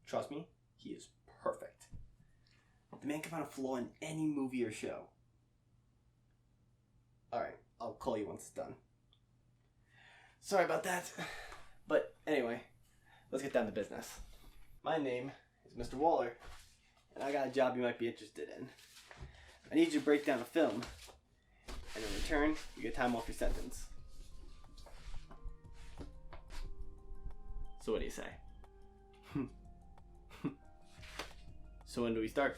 Trust me, he is perfect. The man can find a flaw in any movie or show. Alright, I'll call you once it's done. Sorry about that. But anyway, let's get down to business. My name is Mr. Waller, and I got a job you might be interested in. I need you to break down a film, and in return, you get time off your sentence. So what do you say? So when do we start?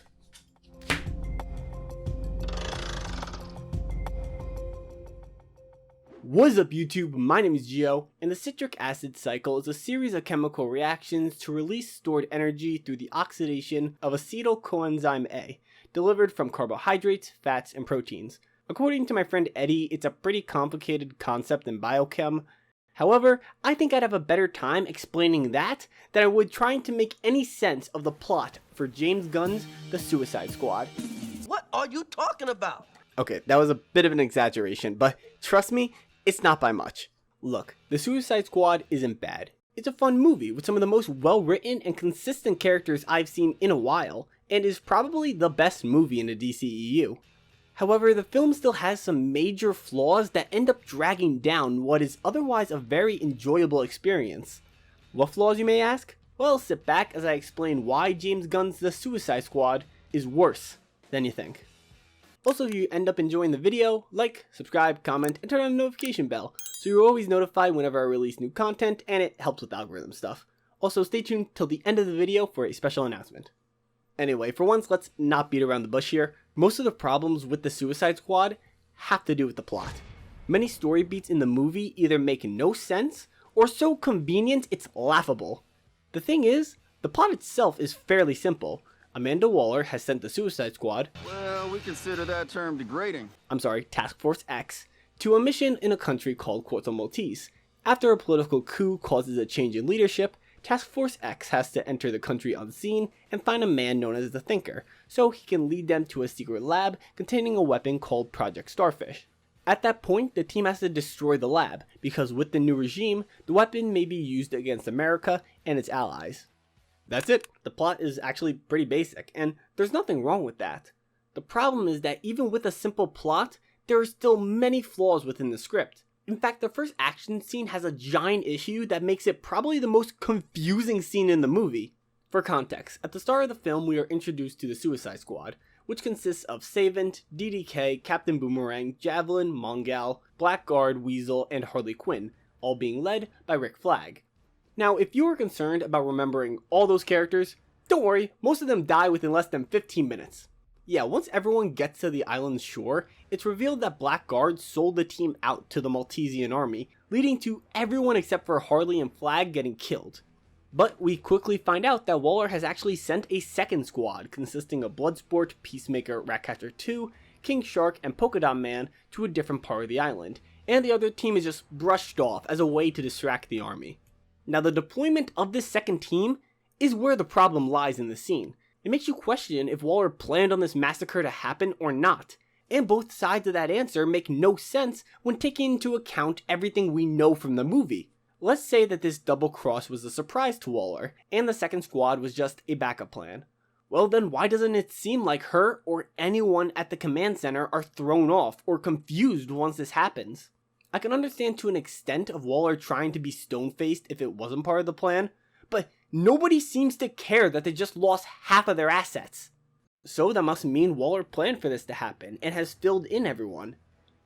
What's up YouTube, my name is Gio, and the citric acid cycle is a series of chemical reactions to release stored energy through the oxidation of acetyl coenzyme A, delivered from carbohydrates, fats, and proteins. According to my friend Eddie, it's a pretty complicated concept in biochem. However, I think I'd have a better time explaining that than I would trying to make any sense of the plot for James Gunn's The Suicide Squad. What are you talking about? Okay, that was a bit of an exaggeration, but trust me, it's not by much. Look, The Suicide Squad isn't bad. It's a fun movie with some of the most well-written and consistent characters I've seen in a while, and is probably the best movie in the DCEU. However, the film still has some major flaws that end up dragging down what is otherwise a very enjoyable experience. What flaws, you may ask? Well, sit back as I explain why James Gunn's The Suicide Squad is worse than you think. Also, if you end up enjoying the video, like, subscribe, comment, and turn on the notification bell, so you're always notified whenever I release new content, and it helps with algorithm stuff. Also, stay tuned till the end of the video for a special announcement. Anyway, for once, let's not beat around the bush here. Most of the problems with the Suicide Squad have to do with the plot. Many story beats in the movie either make no sense, or so convenient it's laughable. The thing is, the plot itself is fairly simple. Amanda Waller has sent the Suicide Squad, well, we consider that term degrading. Task Force X, to a mission in a country called Corto Maltese. After a political coup causes a change in leadership, Task Force X has to enter the country unseen and find a man known as the Thinker, so he can lead them to a secret lab containing a weapon called Project Starfish. At that point, the team has to destroy the lab, because with the new regime, the weapon may be used against America and its allies. That's it. The plot is actually pretty basic, and there's nothing wrong with that. The problem is that even with a simple plot, there are still many flaws within the script. In fact, the first action scene has a giant issue that makes it probably the most confusing scene in the movie. For context, at the start of the film we are introduced to the Suicide Squad, which consists of Savant, DDK, Captain Boomerang, Javelin, Mongal, Blackguard, Weasel, and Harley Quinn, all being led by Rick Flag. Now, if you are concerned about remembering all those characters, don't worry, most of them die within less than 15 minutes. Yeah, once everyone gets to the island's shore, it's revealed that Blackguard sold the team out to the Maltesian army, leading to everyone except for Harley and Flag getting killed. But we quickly find out that Waller has actually sent a second squad consisting of Bloodsport, Peacemaker, Ratcatcher 2, King Shark, and Polka-Dot Man to a different part of the island, and the other team is just brushed off as a way to distract the army. Now, the deployment of this second team is where the problem lies in the scene. It makes you question if Waller planned on this massacre to happen or not, and both sides of that answer make no sense when taking into account everything we know from the movie. Let's say that this double cross was a surprise to Waller, and the second squad was just a backup plan. Well then, why doesn't it seem like her or anyone at the command center are thrown off or confused once this happens? I can understand to an extent of Waller trying to be stone-faced if it wasn't part of the plan, but nobody seems to care that they just lost half of their assets. So that must mean Waller planned for this to happen and has filled in everyone.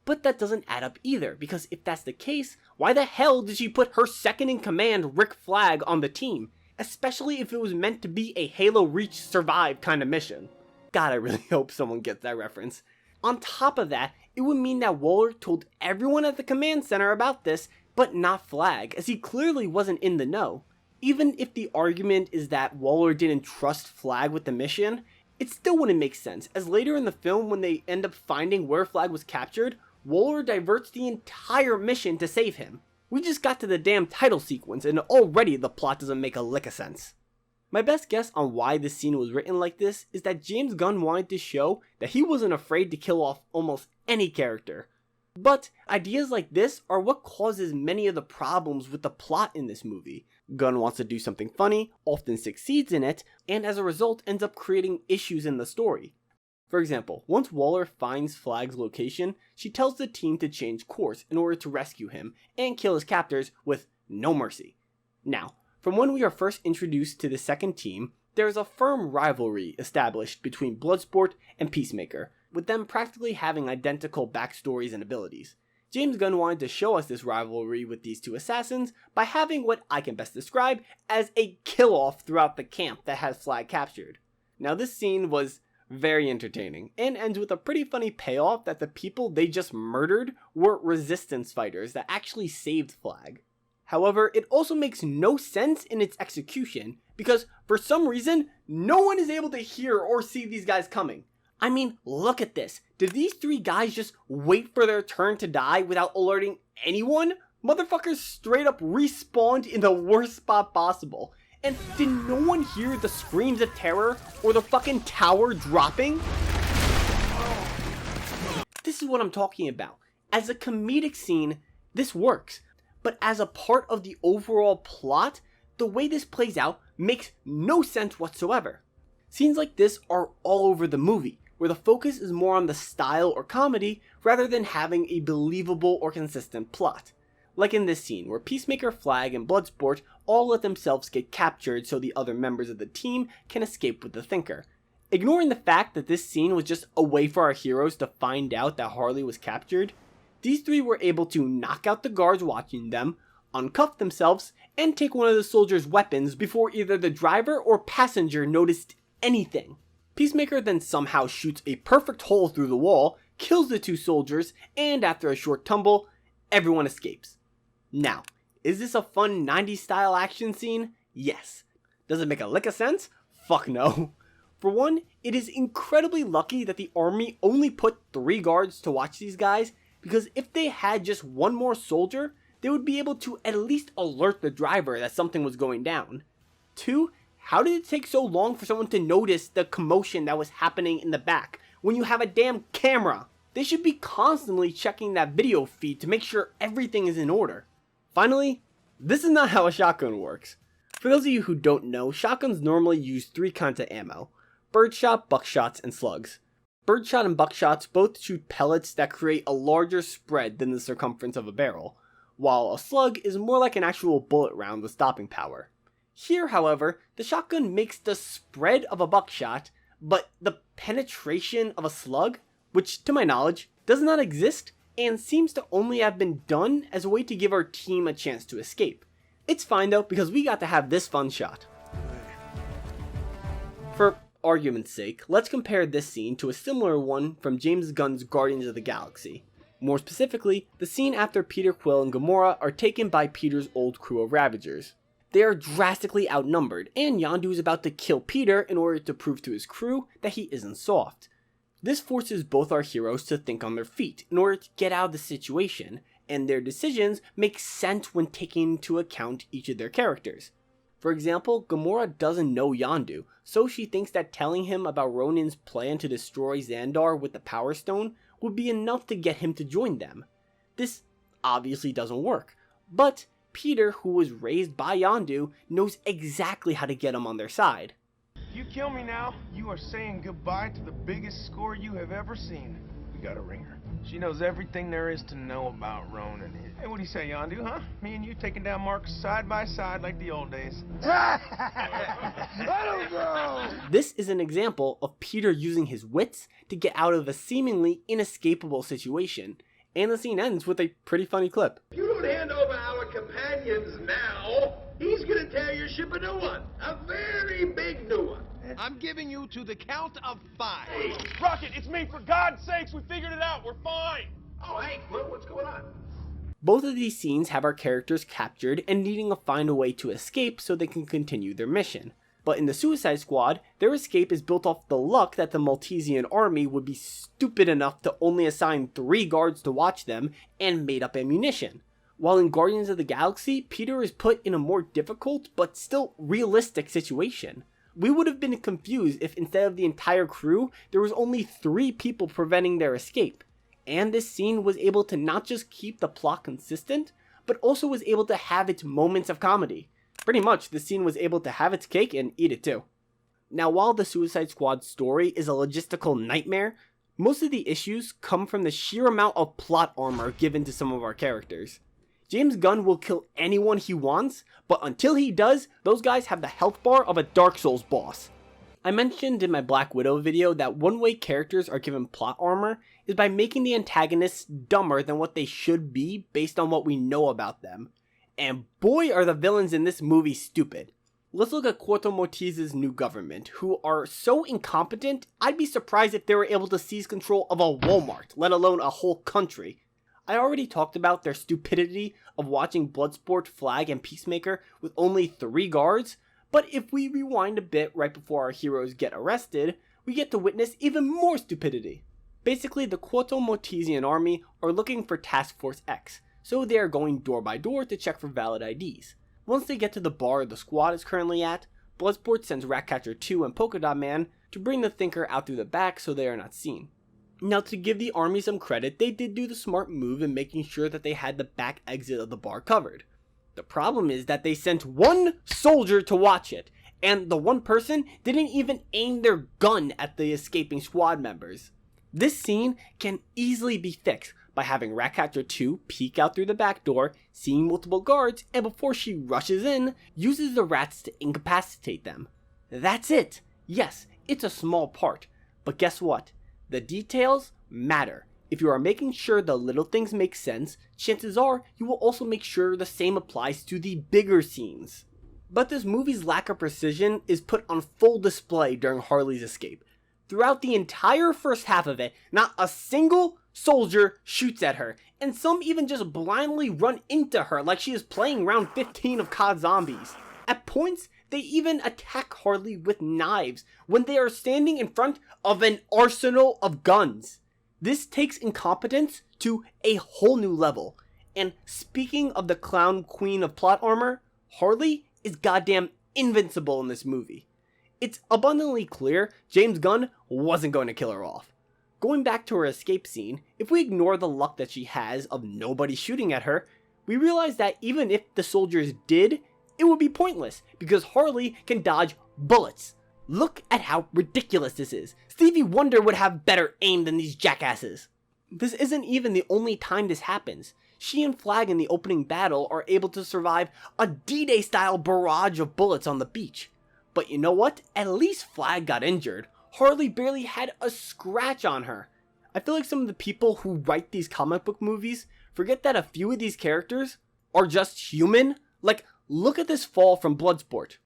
But that doesn't add up either, because if that's the case, why the hell did she put her second in command, Rick Flag, on the team? Especially if it was meant to be a Halo Reach Survive kind of mission. God, I really hope someone gets that reference. On top of that, it would mean that Waller told everyone at the command center about this, but not Flag, as he clearly wasn't in the know. Even if the argument is that Waller didn't trust Flag with the mission, it still wouldn't make sense, as later in the film when they end up finding where Flag was captured, Waller diverts the entire mission to save him. We just got to the damn title sequence and already the plot doesn't make a lick of sense. My best guess on why this scene was written like this is that James Gunn wanted to show that he wasn't afraid to kill off almost any character. But ideas like this are what causes many of the problems with the plot in this movie. Gunn wants to do something funny, often succeeds in it, and as a result ends up creating issues in the story. For example, once Waller finds Flag's location, she tells the team to change course in order to rescue him and kill his captors with no mercy. Now, from when we are first introduced to the second team, there is a firm rivalry established between Bloodsport and Peacemaker, with them practically having identical backstories and abilities. James Gunn wanted to show us this rivalry with these two assassins by having what I can best describe as a kill-off throughout the camp that has Flag captured. Now this scene was very entertaining, and ends with a pretty funny payoff that the people they just murdered were resistance fighters that actually saved Flag. However, it also makes no sense in its execution, because for some reason, no one is able to hear or see these guys coming. I mean, look at this. Did these three guys just wait for their turn to die without alerting anyone? Motherfuckers straight up respawned in the worst spot possible. And did no one hear the screams of terror or the fucking tower dropping? This is what I'm talking about. As a comedic scene, this works. But as a part of the overall plot, the way this plays out makes no sense whatsoever. Scenes like this are all over the movie, where the focus is more on the style or comedy rather than having a believable or consistent plot. Like in this scene, where Peacemaker, Flag, and Bloodsport all let themselves get captured so the other members of the team can escape with the Thinker. Ignoring the fact that this scene was just a way for our heroes to find out that Harley was captured, these three were able to knock out the guards watching them, uncuff themselves, and take one of the soldiers' weapons before either the driver or passenger noticed anything. Peacemaker then somehow shoots a perfect hole through the wall, kills the two soldiers, and after a short tumble, everyone escapes. Now, is this a fun 90s style action scene? Yes. Does it make a lick of sense? Fuck no. For one, it is incredibly lucky that the army only put 3 guards to watch these guys, because if they had just one more soldier, they would be able to at least alert the driver that something was going down. 2, how did it take so long for someone to notice the commotion that was happening in the back when you have a damn camera? They should be constantly checking that video feed to make sure everything is in order. Finally, this is not how a shotgun works. For those of you who don't know, shotguns normally use 3 kinds of ammo: birdshot, buckshots, and slugs. Birdshot and buckshots both shoot pellets that create a larger spread than the circumference of a barrel, while a slug is more like an actual bullet round with stopping power. Here, however, the shotgun makes the spread of a buckshot, but the penetration of a slug, which to my knowledge does not exist and seems to only have been done as a way to give our team a chance to escape. It's fine though, because we got to have this fun shot. For argument's sake, let's compare this scene to a similar one from James Gunn's Guardians of the Galaxy. More specifically, the scene after Peter Quill and Gamora are taken by Peter's old crew of Ravagers. They are drastically outnumbered, and Yondu is about to kill Peter in order to prove to his crew that he isn't soft. This forces both our heroes to think on their feet in order to get out of the situation, and their decisions make sense when taking into account each of their characters. For example, Gamora doesn't know Yondu, so she thinks that telling him about Ronin's plan to destroy Xandar with the Power Stone would be enough to get him to join them. This obviously doesn't work, but Peter, who was raised by Yondu, knows exactly how to get him on their side. If you kill me now, you are saying goodbye to the biggest score you have ever seen. We got a ringer. She knows everything there is to know about Ronin. Hey, what do you say, Yondu, huh? Me and you taking down marks side by side like the old days. I don't know! This is an example of Peter using his wits to get out of a seemingly inescapable situation, and the scene ends with a pretty funny clip. If you don't hand over our companions now, he's gonna tear your ship a new one. A very big new one. I'm giving you to the count of 5. Rocket, it's me. For God's sakes, we figured it out. We're fine. Oh, hey, Quill, what's going on? Both of these scenes have our characters captured and needing to find a way to escape so they can continue their mission. But in the Suicide Squad, their escape is built off the luck that the Maltesian army would be stupid enough to only assign 3 guards to watch them and made up ammunition. While in Guardians of the Galaxy, Peter is put in a more difficult but still realistic situation. We would have been confused if instead of the entire crew, there was only 3 people preventing their escape. And this scene was able to not just keep the plot consistent, but also was able to have its moments of comedy. Pretty much, the scene was able to have its cake and eat it too. Now, while the Suicide Squad story is a logistical nightmare, most of the issues come from the sheer amount of plot armor given to some of our characters. James Gunn will kill anyone he wants, but until he does, those guys have the health bar of a Dark Souls boss. I mentioned in my Black Widow video that one way characters are given plot armor is by making the antagonists dumber than what they should be based on what we know about them. And boy are the villains in this movie stupid. Let's look at Corto Maltese's new government, who are so incompetent, I'd be surprised if they were able to seize control of a Walmart, let alone a whole country. I already talked about their stupidity of watching Bloodsport, Flag, and Peacemaker with only 3 guards, but if we rewind a bit right before our heroes get arrested, we get to witness even more stupidity. Basically, the Corto Maltesian army are looking for Task Force X, so they are going door by door to check for valid IDs. Once they get to the bar the squad is currently at, Bloodsport sends Ratcatcher 2 and Polka-Dot Man to bring the Thinker out through the back so they are not seen. Now, to give the army some credit, they did do the smart move in making sure that they had the back exit of the bar covered. The problem is that they sent 1 soldier to watch it, and the one person didn't even aim their gun at the escaping squad members. This scene can easily be fixed by having Ratcatcher 2 peek out through the back door, seeing multiple guards, and before she rushes in, uses the rats to incapacitate them. That's it! Yes, it's a small part, but guess what? The details matter. If you are making sure the little things make sense, chances are you will also make sure the same applies to the bigger scenes. But this movie's lack of precision is put on full display during Harley's escape. Throughout the entire first half of it, not a single soldier shoots at her, and some even just blindly run into her like she is playing round 15 of COD Zombies. At points, they even attack Harley with knives when they are standing in front of an arsenal of guns. This takes incompetence to a whole new level. And speaking of the clown queen of plot armor, Harley is goddamn invincible in this movie. It's abundantly clear James Gunn wasn't going to kill her off. Going back to her escape scene, if we ignore the luck that she has of nobody shooting at her, we realize that even if the soldiers did, it would be pointless because Harley can dodge bullets. Look at how ridiculous this is. Stevie Wonder would have better aim than these jackasses. This isn't even the only time this happens. She and Flag in the opening battle are able to survive a D-Day style barrage of bullets on the beach. But you know what? At least Flag got injured. Harley barely had a scratch on her. I feel like some of the people who write these comic book movies forget that a few of these characters are just human. Like, look at this fall from Bloodsport.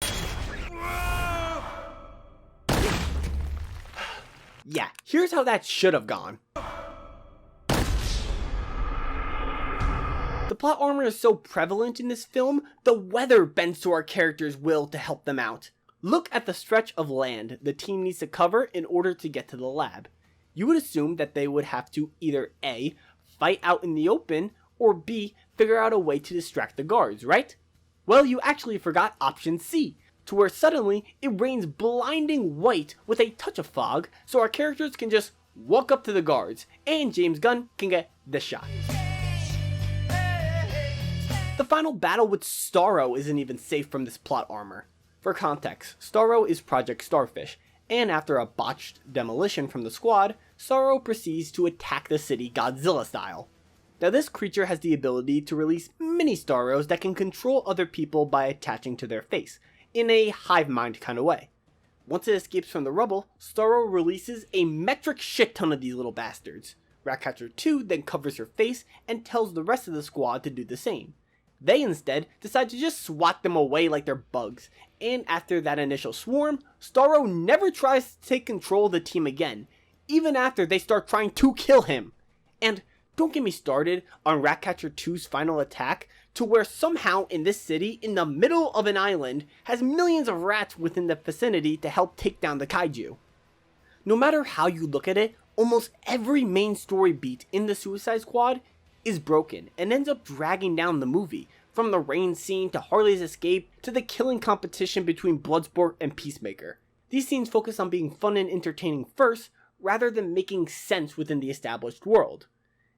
Yeah, here's how that should have gone. The plot armor is so prevalent in this film, the weather bends to our characters' will to help them out. Look at the stretch of land the team needs to cover in order to get to the lab. You would assume that they would have to either A, fight out in the open, or B, figure out a way to distract the guards, right? Well, you actually forgot option C, to where suddenly it rains blinding white with a touch of fog, so our characters can just walk up to the guards, and James Gunn can get the shot. The final battle with Starro isn't even safe from this plot armor. For context, Starro is Project Starfish, and after a botched demolition from the squad, Starro proceeds to attack the city Godzilla style. Now this creature has the ability to release mini Starros that can control other people by attaching to their face, in a hive mind kind of way. Once it escapes from the rubble, Starro releases a metric shit ton of these little bastards. Ratcatcher 2 then covers her face and tells the rest of the squad to do the same. They instead decide to just swat them away like they're bugs, and after that initial swarm, Starro never tries to take control of the team again, even after they start trying to kill him. And don't get me started on Ratcatcher 2's final attack, to where somehow in this city, in the middle of an island, has millions of rats within the vicinity to help take down the kaiju. No matter how you look at it, almost every main story beat in the Suicide Squad is broken and ends up dragging down the movie, from the rain scene to Harley's escape to the killing competition between Bloodsport and Peacemaker. These scenes focus on being fun and entertaining first, rather than making sense within the established world.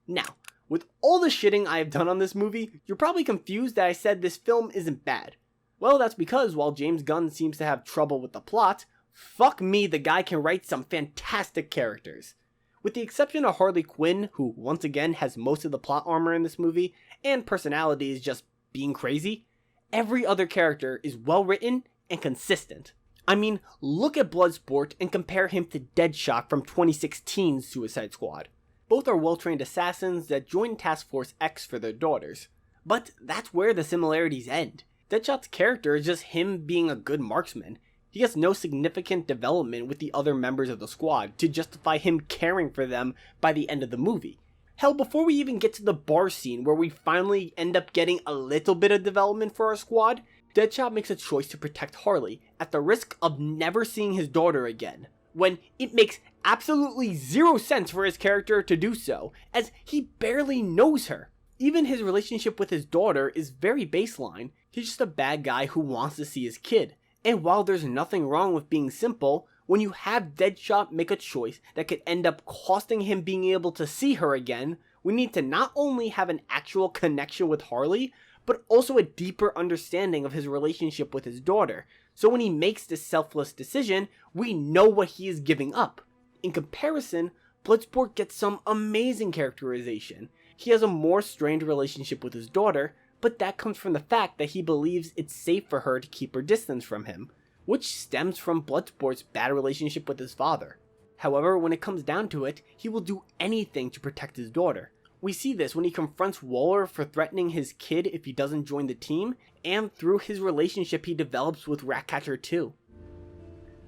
Now, with all the shitting I have done on this movie, you're probably confused that I said this film isn't bad. Well, that's because while James Gunn seems to have trouble with the plot, fuck me, the guy can write some fantastic characters. With the exception of Harley Quinn, who once again has most of the plot armor in this movie, and personality is just being crazy, every other character is well written and consistent. I mean, look at Bloodsport and compare him to Deadshot from 2016's Suicide Squad. Both are well-trained assassins that join Task Force X for their daughters. But that's where the similarities end. Deadshot's character is just him being a good marksman. He has no significant development with the other members of the squad to justify him caring for them by the end of the movie. Hell, before we even get to the bar scene where we finally end up getting a little bit of development for our squad, Deadshot makes a choice to protect Harley at the risk of never seeing his daughter again, when it makes absolutely zero sense for his character to do so, as he barely knows her. Even his relationship with his daughter is very baseline. He's just a bad guy who wants to see his kid. And while there's nothing wrong with being simple, when you have Deadshot make a choice that could end up costing him being able to see her again, we need to not only have an actual connection with Harley, but also a deeper understanding of his relationship with his daughter. So when he makes this selfless decision, we know what he is giving up. In comparison, Bloodsport gets some amazing characterization. He has a more strained relationship with his daughter, but that comes from the fact that he believes it's safe for her to keep her distance from him, which stems from Bloodsport's bad relationship with his father. However, when it comes down to it, he will do anything to protect his daughter. We see this when he confronts Waller for threatening his kid if he doesn't join the team, and through his relationship he develops with Ratcatcher too.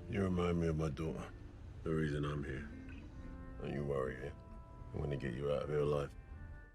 You remind me of my daughter. The reason I'm here. Don't you worry, eh? I'm gonna get you out of here alive.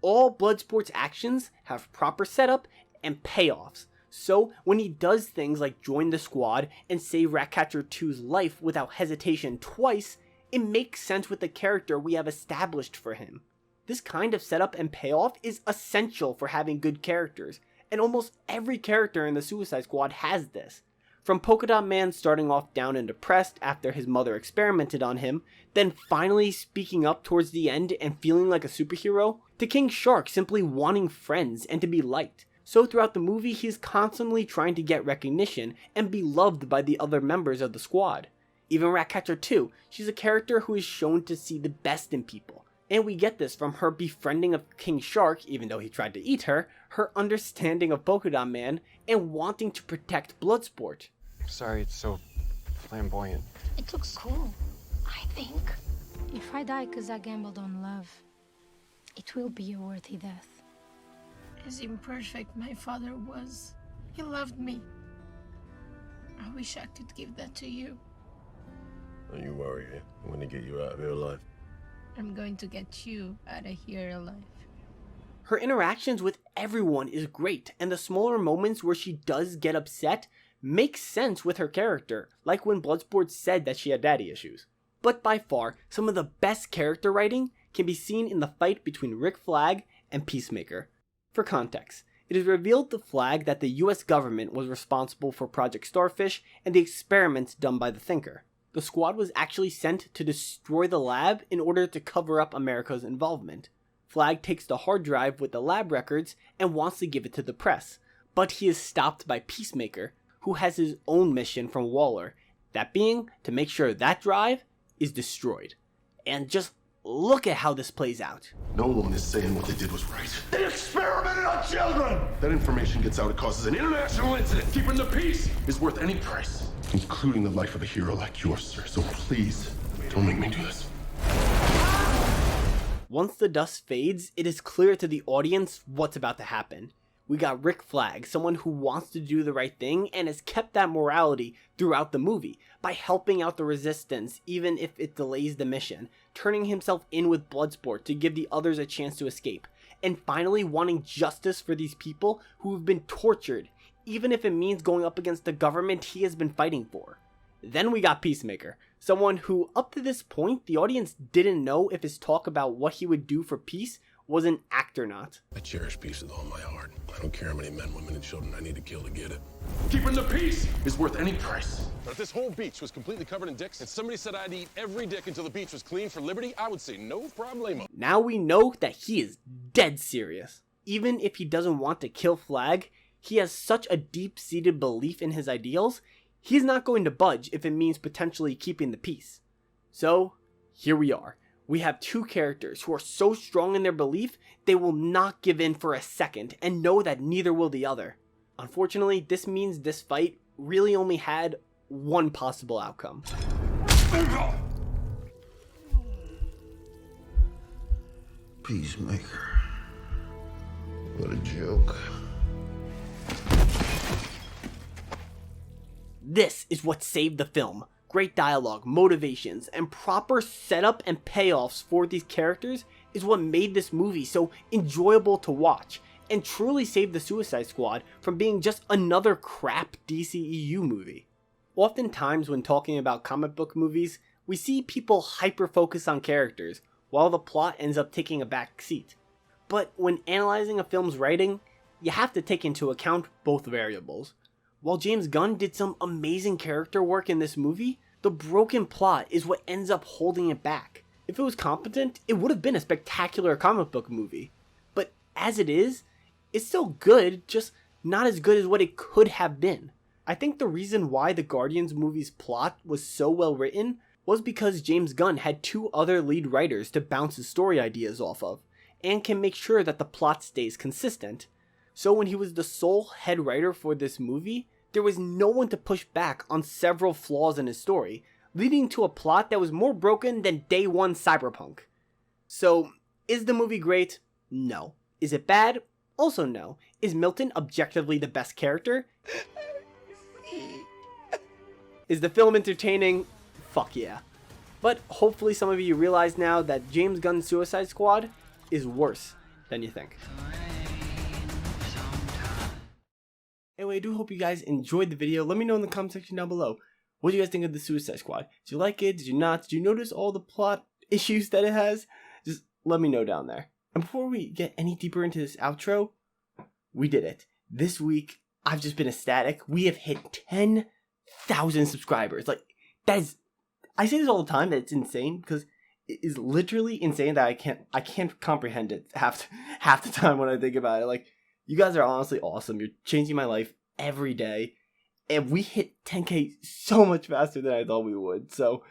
All Bloodsport's actions have proper setup and payoffs. So when he does things like join the squad and save Ratcatcher 2's life without hesitation twice, it makes sense with the character we have established for him. This kind of setup and payoff is essential for having good characters, and almost every character in the Suicide Squad has this. From Polka-Dot Man starting off down and depressed after his mother experimented on him, then finally speaking up towards the end and feeling like a superhero, to King Shark simply wanting friends and to be liked. So throughout the movie, he's constantly trying to get recognition and be loved by the other members of the squad. Even Ratcatcher 2, she's a character who is shown to see the best in people. And we get this from her befriending of King Shark, even though he tried to eat her, her understanding of Polka-Dot Man, and wanting to protect Bloodsport. Sorry it's so flamboyant. It looks cool, I think. If I die because I gambled on love, it will be a worthy death. As imperfect my father was, he loved me. I wish I could give that to you. Don't you worry, eh? I'm gonna get you out of here alive. I'm going to get you out of here alive. Her interactions with everyone is great, and the smaller moments where she does get upset make sense with her character, like when Bloodsport said that she had daddy issues. But by far, some of the best character writing can be seen in the fight between Rick Flag and Peacemaker. For context, it is revealed to Flag that the US government was responsible for Project Starfish and the experiments done by the Thinker. The squad was actually sent to destroy the lab in order to cover up America's involvement. Flag takes the hard drive with the lab records and wants to give it to the press, but he is stopped by Peacemaker, who has his own mission from Waller, that being to make sure that drive is destroyed. And just look at how this plays out. No one is saying what they did was right. They experimented on children! That information gets out, it causes an international incident. Keeping the peace is worth any price, including the life of a hero like yours, sir. So please, don't make me do this. Once the dust fades, it is clear to the audience what's about to happen. We got Rick Flag, someone who wants to do the right thing and has kept that morality throughout the movie by helping out the resistance even if it delays the mission, turning himself in with Bloodsport to give the others a chance to escape, and finally wanting justice for these people who have been tortured, even if it means going up against the government he has been fighting for. Then we got Peacemaker, someone who up to this point the audience didn't know if his talk about what he would do for peace was an act or not. I cherish peace with all my heart. I don't care how many men, women, and children I need to kill to get it. Keeping the peace is worth any price. But if this whole beach was completely covered in dicks, and somebody said I'd eat every dick until the beach was clean for liberty, I would say no problemo. Now we know that he is dead serious. Even if he doesn't want to kill Flag, he has such a deep-seated belief in his ideals, he's not going to budge if it means potentially keeping the peace. So, here we are. We have two characters who are so strong in their belief, they will not give in for a second and know that neither will the other. Unfortunately, this means this fight really only had one possible outcome. Peacemaker. What a joke. This is what saved the film. Great dialogue, motivations, and proper setup and payoffs for these characters is what made this movie so enjoyable to watch, and truly saved the Suicide Squad from being just another crap DCEU movie. Oftentimes when talking about comic book movies, we see people hyper-focus on characters, while the plot ends up taking a back seat. But when analyzing a film's writing, you have to take into account both variables. While James Gunn did some amazing character work in this movie, the broken plot is what ends up holding it back. If it was competent, it would have been a spectacular comic book movie. But as it is, it's still good, just not as good as what it could have been. I think the reason why the Guardians movie's plot was so well written was because James Gunn had two other lead writers to bounce his story ideas off of, and can make sure that the plot stays consistent. So when he was the sole head writer for this movie, there was no one to push back on several flaws in his story, leading to a plot that was more broken than day one Cyberpunk. So, is the movie great? No. Is it bad? Also no. Is Milton objectively the best character? Is the film entertaining? Fuck yeah. But hopefully some of you realize now that James Gunn's Suicide Squad is worse than you think. Anyway, I do hope you guys enjoyed the video. Let me know in the comment section down below. What do you guys think of the Suicide Squad? Did you like it? Did you not? Did you notice all the plot issues that it has? Just let me know down there. And before we get any deeper into this outro, we did it. This week, I've just been ecstatic. We have hit 10,000 subscribers. Like, that is... I say this all the time, that it's insane, because it is literally insane that I can't comprehend it half the time when I think about it. Like, you guys are honestly awesome. You're changing my life every day. And we hit 10K so much faster than I thought we would. So,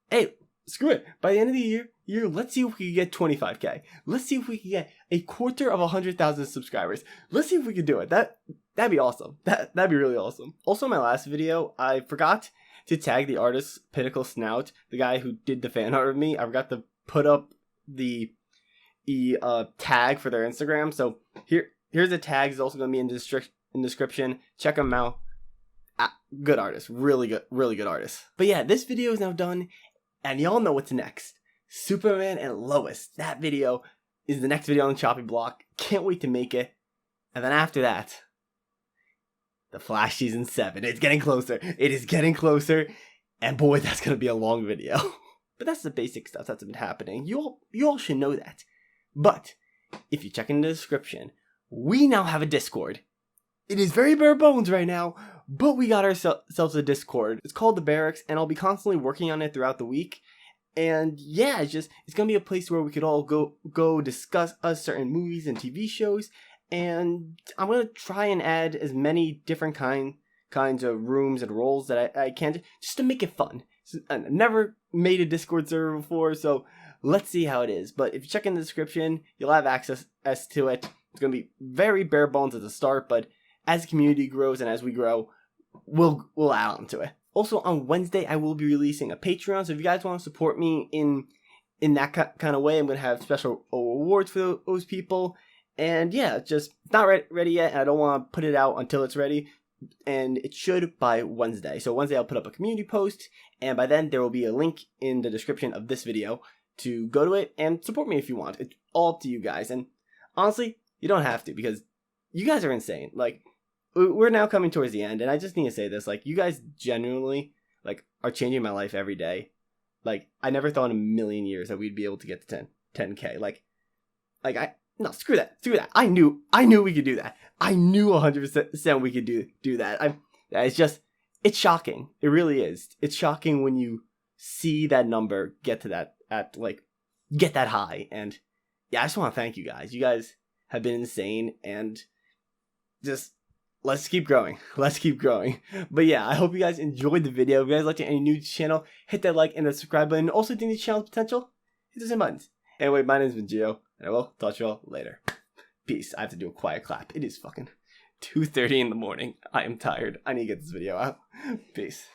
hey, screw it. By the end of the year, let's see if we can get 25K. Let's see if we can get a quarter of 100,000 subscribers. Let's see if we can do it. That'd be awesome. That'd be really awesome. Also, in my last video, I forgot to tag the artist Pinnacle Snout, the guy who did the fan art of me. I forgot to put up the tag for their Instagram. So here's the tag. It's also going to be in the description. Check them out. Good artist. Really good artist. But yeah, this video is now done. And y'all know what's next. Superman and Lois. That video is the next video on the chopping block. Can't wait to make it. And then after that, The Flash Season 7. It's getting closer. It is getting closer. And boy, that's going to be a long video. But that's the basic stuff that's been happening. You all should know that. But if you check in the description, we now have a Discord. It is very bare bones right now, but we got ourselves a Discord. It's called The Barracks, and I'll be constantly working on it throughout the week. And yeah, it's going to be a place where we could all go discuss certain movies and TV shows. And I'm going to try and add as many different kinds of rooms and roles that I can, just to make it fun. I've never made a Discord server before, so let's see how it is. But if you check in the description, you'll have access to it. It's going to be very bare bones at the start, but as the community grows and as we grow, we'll add on to it. Also, on Wednesday, I will be releasing a Patreon, so if you guys want to support me in that kind of way, I'm going to have special awards for those people. And yeah, just not ready yet, and I don't want to put it out until it's ready. And it should by Wednesday. So Wednesday I'll put up a community post, and by then there will be a link in the description of this video to go to it and support me if you want. It's all up to you guys. And honestly, you don't have to, because you guys are insane. Like, we're now coming towards the end, and I just need to say this. Like, you guys genuinely, like, are changing my life every day. Like, I never thought in a million years that we'd be able to get to 10K. No, screw that. I knew we could do that. I knew 100% we could do that. It's shocking. It really is. It's shocking when you see that number get to that, get that high. And yeah, I just want to thank you guys. You guys have been insane, and just, let's keep growing. Let's keep growing. But yeah, I hope you guys enjoyed the video. If you guys like any new channel, hit that like and the subscribe button. Also, think the channel's potential, hit the same buttons. Anyway, my name is G.I.Gio, and I will talk to you all later. Peace. I have to do a quiet clap. It is fucking 2:30 in the morning. I am tired. I need to get this video out. Peace.